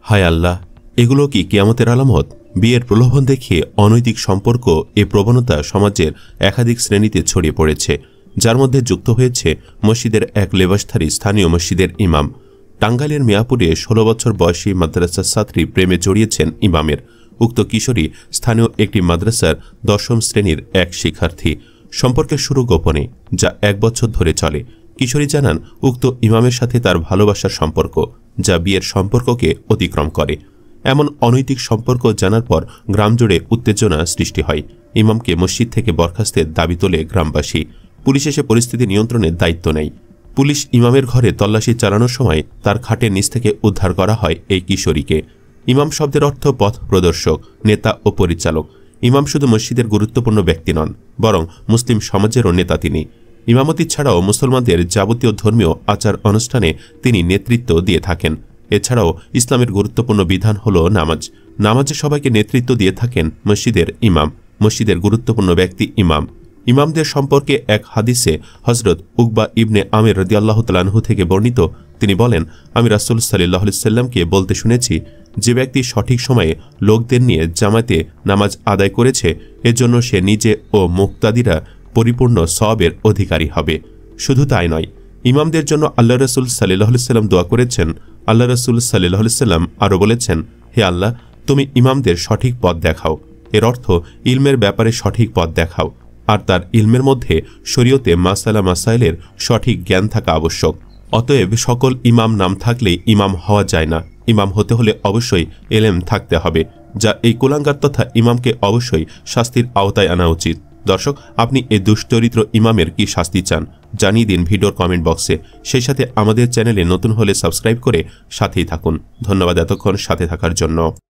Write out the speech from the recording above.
হায় আল্লাহ, এগুলো কি কিয়ামতের আলামত? বিয়ের প্রলোভন দেখিয়ে অনৈতিক সম্পর্ক এ প্রবণতা সমাজের একাধিক শ্রেণীতে ছড়িয়ে পড়েছে, যার মধ্যে যুক্ত হয়েছে মসজিদের এক লেবাসধারী স্থানীয় মসজিদের ইমাম। টাঙ্গাইলের মিয়াপুরে 16 বছর বয়সী মাদ্রাসার ছাত্রী প্রেমে জড়িয়েছেন ইমামের। উক্ত কিশোরী স্থানীয় একটি মাদ্রাসার 10ম শ্রেণীর এক শিক্ষার্থী। সম্পর্কের শুরু গোপনে, যা 1 বছর ধরে চলে। কিশোরী জানান উক্ত ইমামের সাথে তার ভালোবাসার সম্পর্ক, যা বিয়ের সম্পর্ককে অতিক্রম করে। এমন অনৈতিক সম্পর্ক জানার পর গ্রাম জুড়ে উত্তেজনা সৃষ্টি হয়। ইমামকে মসজিদ থেকে বরখাস্তের দাবি তোলে গ্রামবাসী। পুলিশ এসে পরিস্থিতি নিয়ন্ত্রণের দায়িত্ব নেয়। পুলিশ ইমামের ঘরে তল্লাশি চালানোর সময় তার খাটের নিচ থেকে উদ্ধার করা হয় এই কিশোরীকে। ইমাম শব্দের অর্থ পথ প্রদর্শক, নেতা ও পরিচালক। ইমাম শুধু মসজিদের গুরুত্বপূর্ণ ব্যক্তি নন, বরং মুসলিম সমাজেরও নেতা তিনি। ইমামতি ছাড়াও মুসলমানদের যাবতীয় ধর্মীয় আচার অনুষ্ঠানে তিনি নেতৃত্ব দিয়ে থাকেন। এছাড়াও ইসলামের গুরুত্বপূর্ণ বিধান হল নামাজ। নামাজে সবাইকে নেতৃত্ব দিয়ে থাকেন মসজিদের ইমাম। মসজিদের গুরুত্বপূর্ণ ব্যক্তি ইমাম। ইমামদের সম্পর্কে এক হাদিসে হজরত উকবা ইবনে আমির রাদিয়াল্লাহু তাআলা আনহু থেকে বর্ণিত, তিনি বলেন, আমি রাসূল সাল্লাল্লাহু আলাইহি সাল্লামকে বলতে শুনেছি, যে ব্যক্তি সঠিক সময়ে লোকদের নিয়ে জামাতে নামাজ আদায় করেছে, এর জন্য সে নিজে ও মুক্তাদিরা পরিপূর্ণ সওয়াবের অধিকারী হবে। শুধু তাই নয়, ইমামদের জন্য আল্লাহ রাসূল সাল্লাল্লাহু আলাইহি সাল্লাম দোয়া করেছেন। আল্লাহ রাসূল সাল্লাল্লাহু আলাইহি সাল্লাম আরও বলেছেন, হে আল্লাহ, তুমি ইমামদের সঠিক পথ দেখাও। এর অর্থ ইলমের ব্যাপারে সঠিক পথ দেখাও, আর তার ইলমের মধ্যে শরীয়তে মাসালা মাসাইলের সঠিক জ্ঞান থাকা আবশ্যক। অতএব সকল ইমাম নাম থাকলেই ইমাম হওয়া যায় না। ইমাম হতে হলে অবশ্যই এলেম থাকতে হবে, যা এই কুলাঙ্গার তথা ইমামকে অবশ্যই শাস্তির আওতায় আনা উচিত। দর্শক, আপনি এই দুশ্চরিত্র ইমামের কি শাস্তি চান? জানিয়ে দিন ভিডিওর কমেন্ট বক্সে। সেই সাথে আমাদের চ্যানেলে নতুন হলে সাবস্ক্রাইব করে সাথেই থাকুন। ধন্যবাদ এতক্ষণ সাথে থাকার জন্য।